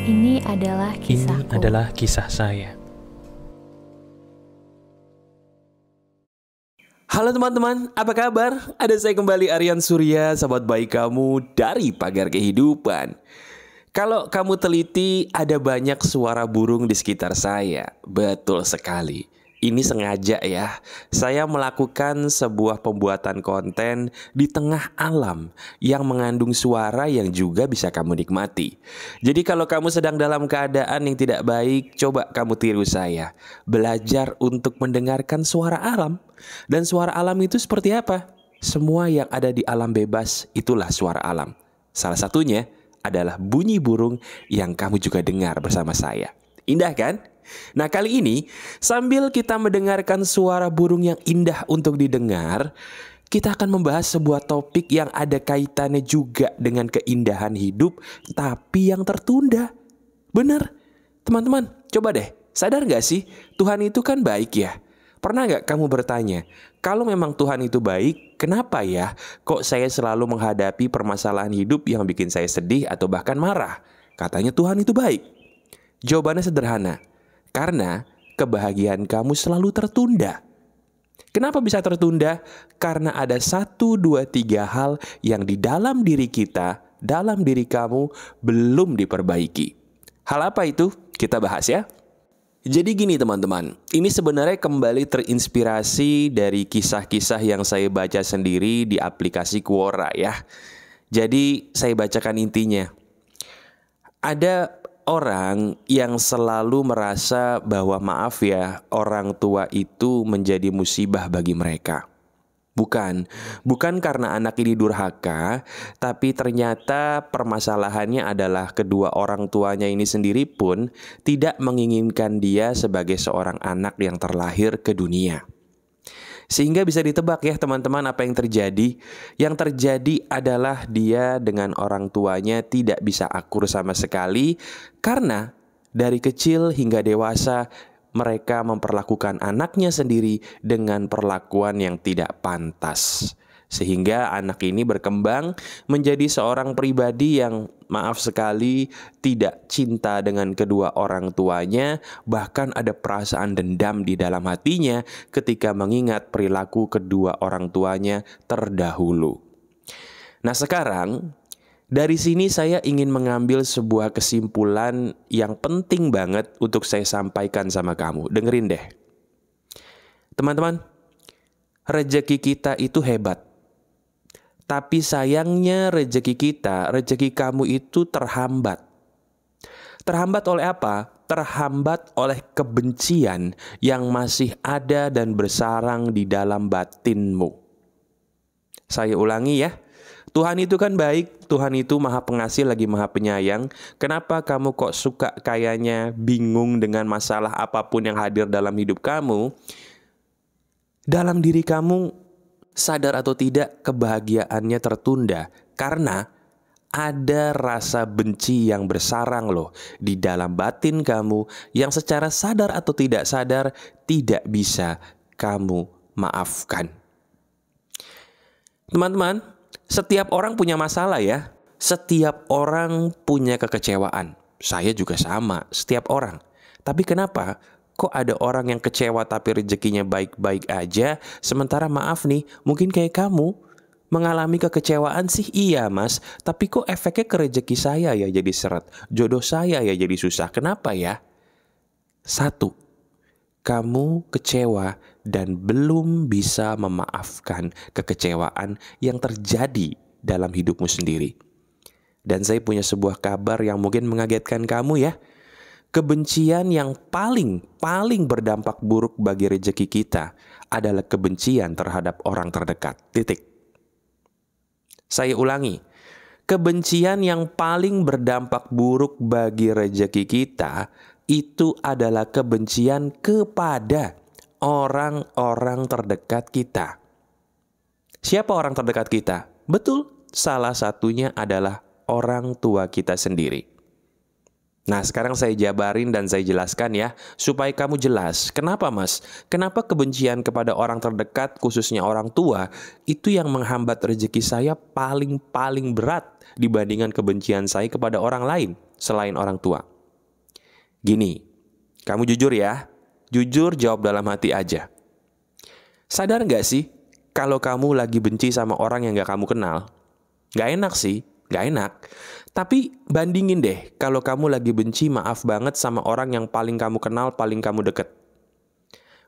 Ini adalah Ini kisahku. adalah kisah saya. Halo teman-teman, apa kabar? Ada saya kembali, Aryan Surya, sahabat baik kamu dari Pagar Kehidupan. Kalau kamu teliti, ada banyak suara burung di sekitar saya. Betul sekali. Ini sengaja ya, saya melakukan sebuah pembuatan konten di tengah alam yang mengandung suara yang juga bisa kamu nikmati. Jadi kalau kamu sedang dalam keadaan yang tidak baik, coba kamu tiru saya. Belajar untuk mendengarkan suara alam. Dan suara alam itu seperti apa? Semua yang ada di alam bebas itulah suara alam. Salah satunya adalah bunyi burung yang kamu juga dengar bersama saya. Indah kan? Nah, kali ini sambil kita mendengarkan suara burung yang indah untuk didengar, kita akan membahas sebuah topik yang ada kaitannya juga dengan keindahan hidup tapi yang tertunda. Bener, teman-teman, coba deh, sadar gak sih Tuhan itu kan baik ya? Pernah gak kamu bertanya, kalau memang Tuhan itu baik, kenapa ya kok saya selalu menghadapi permasalahan hidup yang bikin saya sedih atau bahkan marah? Katanya Tuhan itu baik. Jawabannya sederhana, karena kebahagiaan kamu selalu tertunda. Kenapa bisa tertunda? Karena ada 1, 2, 3 hal yang di dalam diri kita, dalam diri kamu belum diperbaiki. Hal apa itu? Kita bahas ya. Jadi gini teman-teman, ini sebenarnya kembali terinspirasi dari kisah-kisah yang saya baca sendiri di aplikasi Quora ya. Jadi saya bacakan intinya. Ada orang yang selalu merasa bahwa maaf ya, orang tua itu menjadi musibah bagi mereka. Bukan karena anak ini durhaka, tapi ternyata permasalahannya adalah kedua orang tuanya ini sendiri pun tidak menginginkan dia sebagai seorang anak yang terlahir ke dunia. Sehingga bisa ditebak ya teman-teman apa yang terjadi. Yang terjadi adalah dia dengan orang tuanya tidak bisa akur sama sekali, karena dari kecil hingga dewasa mereka memperlakukan anaknya sendiri dengan perlakuan yang tidak pantas. Sehingga anak ini berkembang menjadi seorang pribadi yang maaf sekali tidak cinta dengan kedua orang tuanya. Bahkan ada perasaan dendam di dalam hatinya ketika mengingat perilaku kedua orang tuanya terdahulu. Nah sekarang dari sini saya ingin mengambil sebuah kesimpulan yang penting banget untuk saya sampaikan sama kamu. Dengerin deh. Teman-teman, rezeki kita itu hebat. Tapi sayangnya rezeki kamu itu terhambat. Terhambat oleh apa? Terhambat oleh kebencian yang masih ada dan bersarang di dalam batinmu. Saya ulangi ya. Tuhan itu kan baik, Tuhan itu maha pengasih lagi maha penyayang. Kenapa kamu kok suka kayaknya bingung dengan masalah apapun yang hadir dalam hidup kamu? Dalam diri kamu, sadar atau tidak, kebahagiaannya tertunda karena ada rasa benci yang bersarang loh di dalam batin kamu yang secara sadar atau tidak sadar tidak bisa kamu maafkan. Teman-teman, setiap orang punya masalah ya. Setiap orang punya kekecewaan. Saya juga sama, setiap orang. Tapi kenapa kok ada orang yang kecewa tapi rezekinya baik-baik aja, sementara maaf nih, mungkin kayak kamu mengalami kekecewaan sih iya mas, tapi kok efeknya ke rezeki saya ya jadi seret, jodoh saya ya jadi susah. Kenapa ya? 1, kamu kecewa dan belum bisa memaafkan kekecewaan yang terjadi dalam hidupmu sendiri. Dan saya punya sebuah kabar yang mungkin mengagetkan kamu ya. Kebencian yang paling berdampak buruk bagi rezeki kita adalah kebencian terhadap orang terdekat. Titik. Saya ulangi. Kebencian yang paling berdampak buruk bagi rezeki kita itu adalah kebencian kepada orang-orang terdekat kita. Siapa orang terdekat kita? Betul, salah satunya adalah orang tua kita sendiri. Nah sekarang saya jabarin dan saya jelaskan ya, supaya kamu jelas. Kenapa mas? Kenapa kebencian kepada orang terdekat, khususnya orang tua, itu yang menghambat rezeki saya paling berat dibandingkan kebencian saya kepada orang lain selain orang tua? Gini, kamu jujur ya. Jujur jawab dalam hati aja. Sadar nggak sih kalau kamu lagi benci sama orang yang nggak kamu kenal? Nggak enak sih, nggak enak. Tapi bandingin deh kalau kamu lagi benci maaf banget sama orang yang paling kamu kenal, paling kamu deket.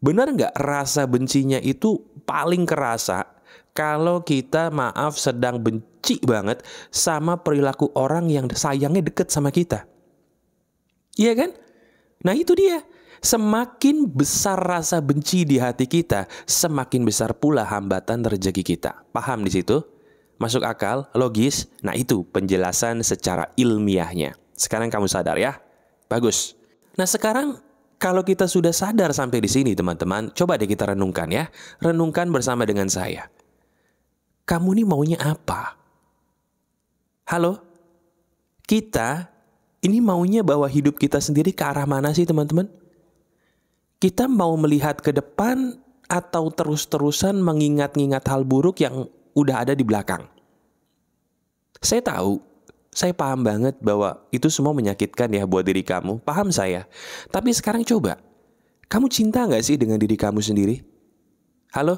Benar nggak rasa bencinya itu paling kerasa kalau kita maaf sedang benci banget sama perilaku orang yang sayangnya deket sama kita? Iya kan? Nah itu dia. Semakin besar rasa benci di hati kita, semakin besar pula hambatan rezeki kita. Paham di situ? Masuk akal? Logis? Nah itu penjelasan secara ilmiahnya. Sekarang kamu sadar ya? Bagus. Nah sekarang kalau kita sudah sadar sampai di sini teman-teman, coba deh kita renungkan ya. Renungkan bersama dengan saya. Kamu nih maunya apa? Halo? Kita ini maunya bawa hidup kita sendiri ke arah mana sih teman-teman? Kita mau melihat ke depan atau terus-terusan mengingat-ingat hal buruk yang udah ada di belakang? Saya tahu, saya paham banget bahwa itu semua menyakitkan ya buat diri kamu. Paham saya. Tapi sekarang coba, kamu cinta nggak sih dengan diri kamu sendiri? Halo?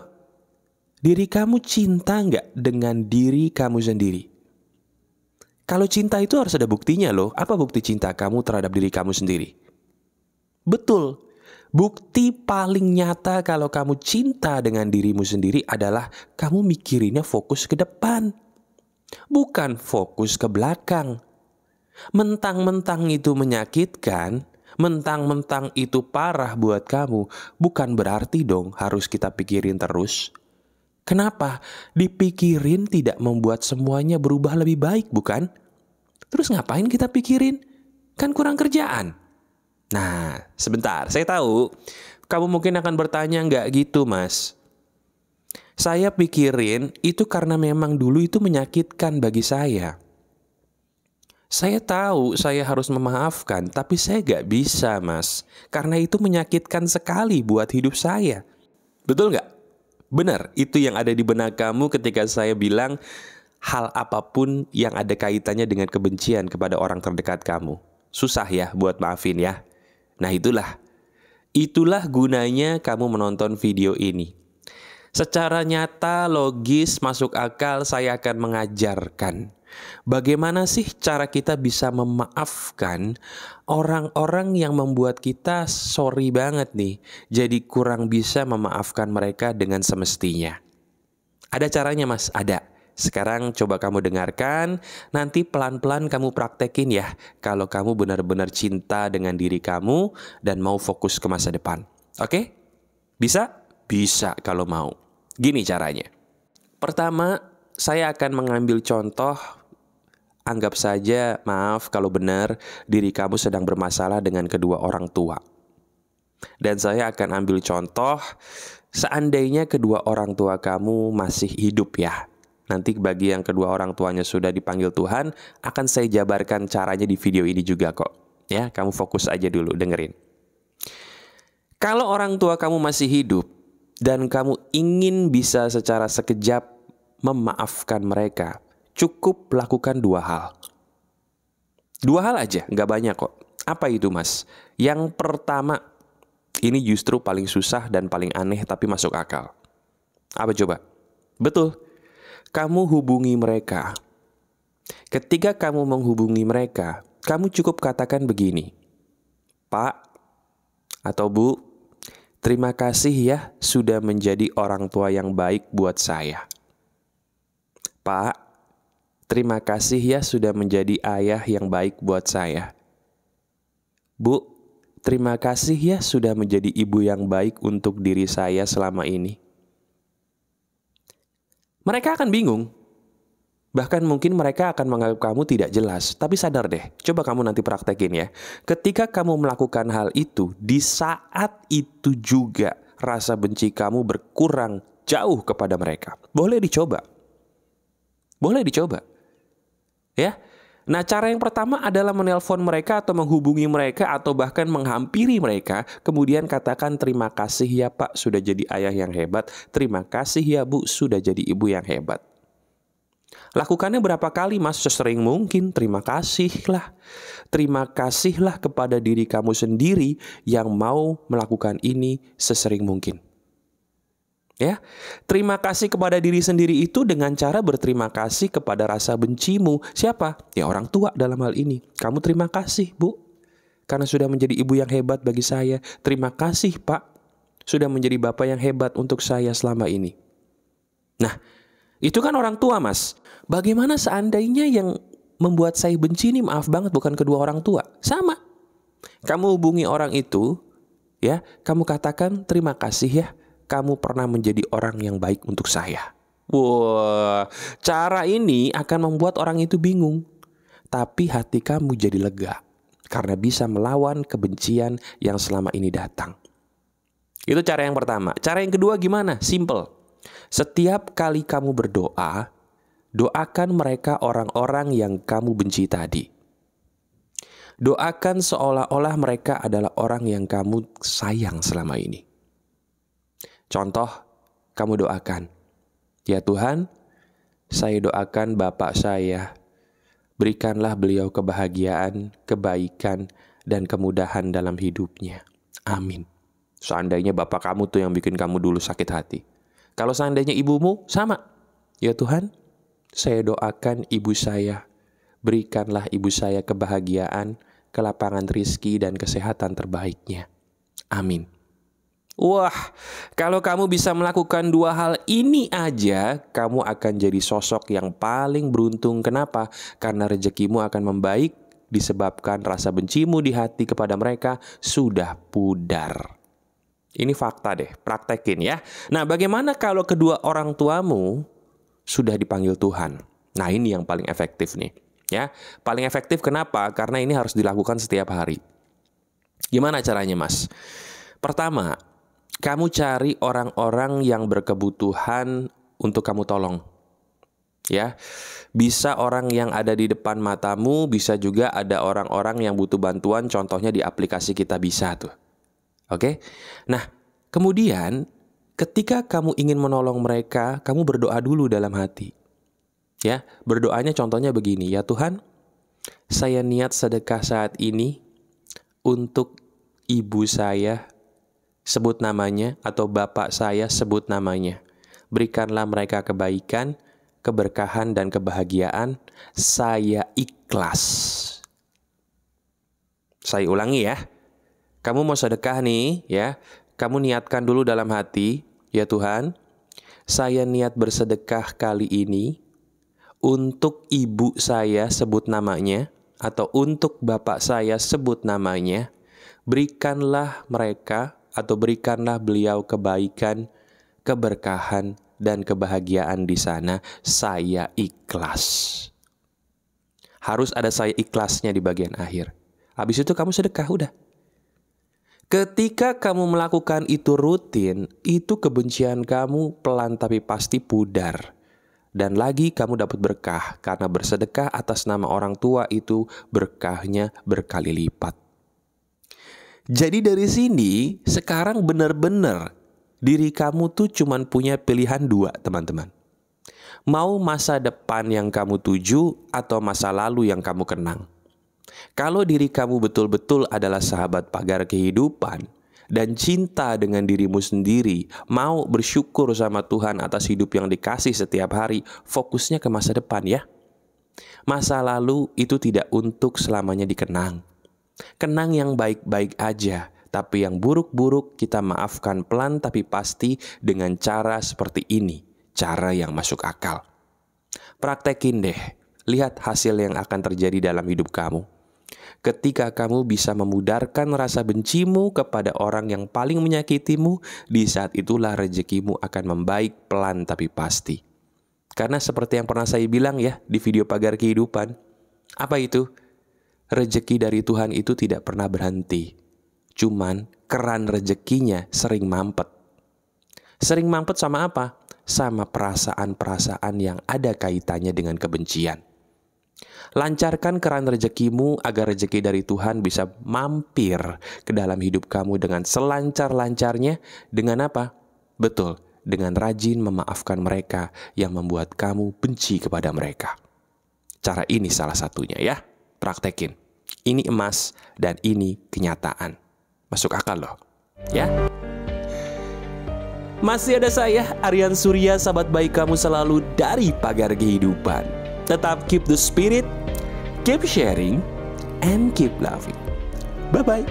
Diri kamu cinta nggak dengan diri kamu sendiri? Kalau cinta itu harus ada buktinya loh. Apa bukti cinta kamu terhadap diri kamu sendiri? Betul. Bukti paling nyata kalau kamu cinta dengan dirimu sendiri adalah kamu mikirinnya fokus ke depan. Bukan fokus ke belakang. Mentang-mentang itu menyakitkan, mentang-mentang itu parah buat kamu, bukan berarti dong harus kita pikirin terus. Kenapa? Dipikirin tidak membuat semuanya berubah lebih baik, bukan? Terus ngapain kita pikirin? Kan kurang kerjaan. Nah, sebentar, saya tahu kamu mungkin akan bertanya, nggak gitu mas. Saya pikirin itu karena memang dulu itu menyakitkan bagi saya. Saya tahu saya harus memaafkan, tapi saya nggak bisa mas. Karena itu menyakitkan sekali buat hidup saya. Betul nggak? Benar, itu yang ada di benak kamu ketika saya bilang hal apapun yang ada kaitannya dengan kebencian kepada orang terdekat kamu. Susah ya buat maafin ya. Nah itulah gunanya kamu menonton video ini. Secara nyata, logis, masuk akal, saya akan mengajarkan bagaimana sih cara kita bisa memaafkan orang-orang yang membuat kita sorry banget nih. Jadi kurang bisa memaafkan mereka dengan semestinya. Ada caranya mas? Ada. Sekarang coba kamu dengarkan, nanti pelan-pelan kamu praktekin ya. Kalau kamu benar-benar cinta dengan diri kamu dan mau fokus ke masa depan. Oke? Bisa? Bisa kalau mau. Gini caranya. Pertama, saya akan mengambil contoh. Anggap saja, maaf kalau benar, diri kamu sedang bermasalah dengan kedua orang tua. Dan saya akan ambil contoh, seandainya kedua orang tua kamu masih hidup ya. Nanti bagi yang kedua orang tuanya sudah dipanggil Tuhan, akan saya jabarkan caranya di video ini juga kok. Ya, kamu fokus aja dulu, dengerin. Kalau orang tua kamu masih hidup dan kamu ingin bisa secara sekejap memaafkan mereka, cukup lakukan dua hal. Dua hal aja, nggak banyak kok. Apa itu mas? Yang pertama, ini justru paling susah dan paling aneh tapi masuk akal. Apa coba? Betul. Kamu hubungi mereka. Ketika kamu menghubungi mereka, kamu cukup katakan begini. Pak atau Bu, terima kasih ya sudah menjadi orang tua yang baik buat saya. Pak, terima kasih ya sudah menjadi ayah yang baik buat saya. Bu, terima kasih ya sudah menjadi ibu yang baik untuk diri saya selama ini. Mereka akan bingung. Bahkan mungkin mereka akan menganggap kamu tidak jelas. Tapi sadar deh, coba kamu nanti praktekin ya. Ketika kamu melakukan hal itu, di saat itu juga rasa benci kamu berkurang jauh kepada mereka. Boleh dicoba. Boleh dicoba. Ya. Nah, cara yang pertama adalah menelpon mereka atau menghubungi mereka atau bahkan menghampiri mereka. Kemudian katakan terima kasih ya Pak sudah jadi ayah yang hebat. Terima kasih ya Bu sudah jadi ibu yang hebat. Lakukannya berapa kali, Mas? Sesering mungkin. Terima kasihlah. Terima kasihlah kepada diri kamu sendiri yang mau melakukan ini sesering mungkin. Ya, terima kasih kepada diri sendiri itu dengan cara berterima kasih kepada rasa bencimu. Siapa? Ya orang tua dalam hal ini. Kamu terima kasih, Bu, karena sudah menjadi ibu yang hebat bagi saya. Terima kasih, Pak, sudah menjadi bapak yang hebat untuk saya selama ini. Nah, itu kan orang tua, Mas. Bagaimana seandainya yang membuat saya benci ini, maaf banget, bukan kedua orang tua? Sama. Kamu hubungi orang itu, ya, kamu katakan terima kasih ya, kamu pernah menjadi orang yang baik untuk saya. Wah, cara ini akan membuat orang itu bingung. Tapi hati kamu jadi lega karena bisa melawan kebencian yang selama ini datang. Itu cara yang pertama. Cara yang kedua gimana? Simple. Setiap kali kamu berdoa, doakan mereka orang-orang yang kamu benci tadi. Doakan seolah-olah mereka adalah orang yang kamu sayang selama ini. Contoh, kamu doakan, ya Tuhan, saya doakan bapak saya, berikanlah beliau kebahagiaan, kebaikan, dan kemudahan dalam hidupnya. Amin. Seandainya bapak kamu tuh yang bikin kamu dulu sakit hati. Kalau seandainya ibumu, sama. Ya Tuhan, saya doakan ibu saya, berikanlah ibu saya kebahagiaan, kelapangan rizki, dan kesehatan terbaiknya. Amin. Wah, kalau kamu bisa melakukan dua hal ini aja, kamu akan jadi sosok yang paling beruntung. Kenapa? Karena rezekimu akan membaik disebabkan rasa bencimu di hati kepada mereka sudah pudar. Ini fakta deh, praktekin ya. Nah, bagaimana kalau kedua orang tuamu sudah dipanggil Tuhan? Nah, ini yang paling efektif nih. Ya, paling efektif kenapa? Karena ini harus dilakukan setiap hari. Gimana caranya, Mas? Pertama, kamu cari orang-orang yang berkebutuhan untuk kamu tolong. Ya, bisa orang yang ada di depan matamu, bisa juga ada orang-orang yang butuh bantuan, contohnya di aplikasi Kita Bisa tuh. Oke? Nah, kemudian ketika kamu ingin menolong mereka, kamu berdoa dulu dalam hati. Ya, berdoanya contohnya begini, ya Tuhan, saya niat sedekah saat ini untuk ibu saya, sebut namanya, atau bapak saya, sebut namanya. Berikanlah mereka kebaikan, keberkahan, dan kebahagiaan. Saya ikhlas. Saya ulangi ya. Kamu mau sedekah nih, ya. Kamu niatkan dulu dalam hati, ya Tuhan, saya niat bersedekah kali ini untuk ibu saya, sebut namanya, atau untuk bapak saya, sebut namanya. Berikanlah mereka atau berikanlah beliau kebaikan, keberkahan, dan kebahagiaan di sana. Saya ikhlas. Harus ada saya ikhlasnya di bagian akhir. Habis itu kamu sedekah, udah. Ketika kamu melakukan itu rutin, itu kebencian kamu pelan tapi pasti pudar. Dan lagi kamu dapat berkah, karena bersedekah atas nama orang tua itu berkahnya berkali lipat. Jadi dari sini, sekarang benar-benar diri kamu tuh cuman punya pilihan dua, teman-teman. Mau masa depan yang kamu tuju atau masa lalu yang kamu kenang. Kalau diri kamu betul-betul adalah sahabat pagar kehidupan dan cinta dengan dirimu sendiri, mau bersyukur sama Tuhan atas hidup yang dikasih setiap hari, fokusnya ke masa depan ya. Masa lalu itu tidak untuk selamanya dikenang. Kenang yang baik-baik aja, tapi yang buruk-buruk kita maafkan pelan tapi pasti dengan cara seperti ini, cara yang masuk akal. Praktekin deh, lihat hasil yang akan terjadi dalam hidup kamu. Ketika kamu bisa memudarkan rasa bencimu kepada orang yang paling menyakitimu, di saat itulah rezekimu akan membaik pelan tapi pasti. Karena seperti yang pernah saya bilang ya di video pagar kehidupan, apa itu? Rezeki dari Tuhan itu tidak pernah berhenti. Cuman keran rezekinya sering mampet. Sering mampet sama apa? Sama perasaan-perasaan yang ada kaitannya dengan kebencian. Lancarkan keran rezekimu agar rezeki dari Tuhan bisa mampir ke dalam hidup kamu dengan selancar-lancarnya. Dengan apa? Betul, dengan rajin memaafkan mereka yang membuat kamu benci kepada mereka. Cara ini salah satunya ya, praktekin. Ini emas dan ini kenyataan. Masuk akal loh, ya. Masih ada saya, Aryan Surya, sahabat baik kamu selalu dari Pagar Kehidupan. Tetap keep the spirit, keep sharing, and keep loving. Bye-bye.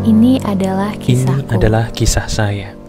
Ini adalah kisahku. Ini adalah kisah saya.